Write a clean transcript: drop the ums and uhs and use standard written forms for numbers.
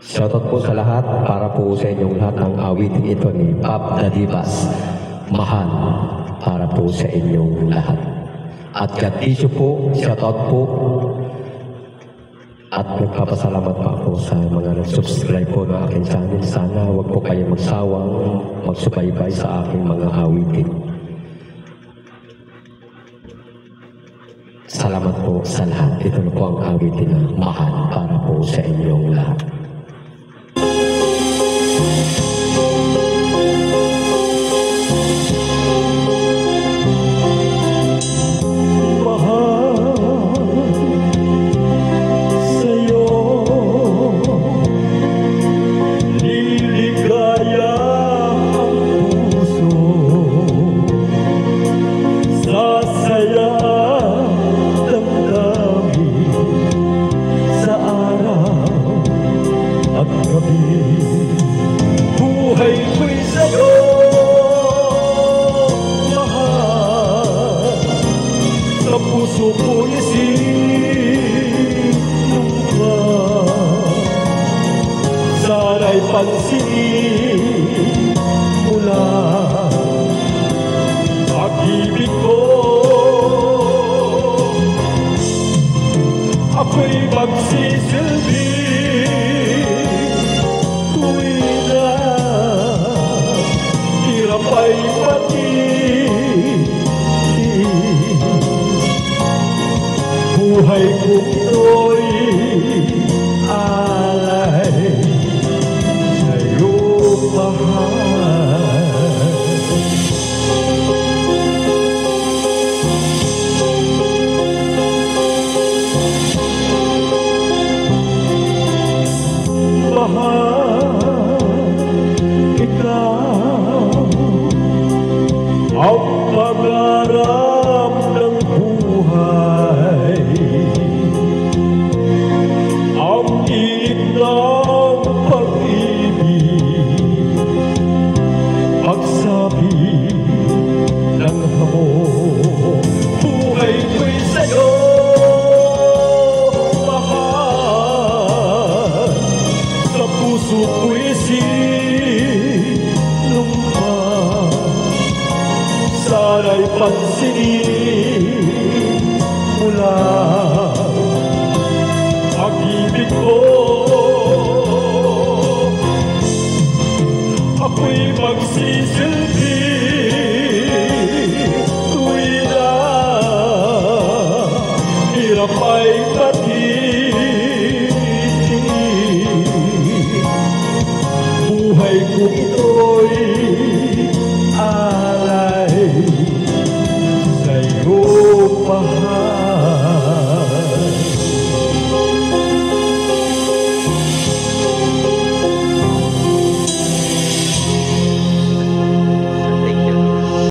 Shoutout po sa lahat para po sa inyong lahat ang awiting ito ni Pop Dadibas. Mahal para po sa inyong lahat. At Katisyo po, shoutout po. At nagpapasalamat pa ako sa mga nag-subscribe po ng aking channel. Sana huwag po kayo magsawang magsubaybay sa aking mga awitin. Salamat po sa lahat. Ito na po ang awitin na mahal para po sa inyong lahat. Buhay ko'y sa'yo, mahal. Sa puso ko'y sinumpa. Sana'y pansinin mo lang pag-ibig ko. Ako'y magsisilbi ay pati buhay ko ito'y alay sa'yo, mahal. Mahal, ikaw ang pangarap ng buhay, ang init ng pag-ibig, pagsabi ng hamon. Buhay ko'y sa'yo, mahal. Sa puso ko'y sinumpa. Sana'y pansinin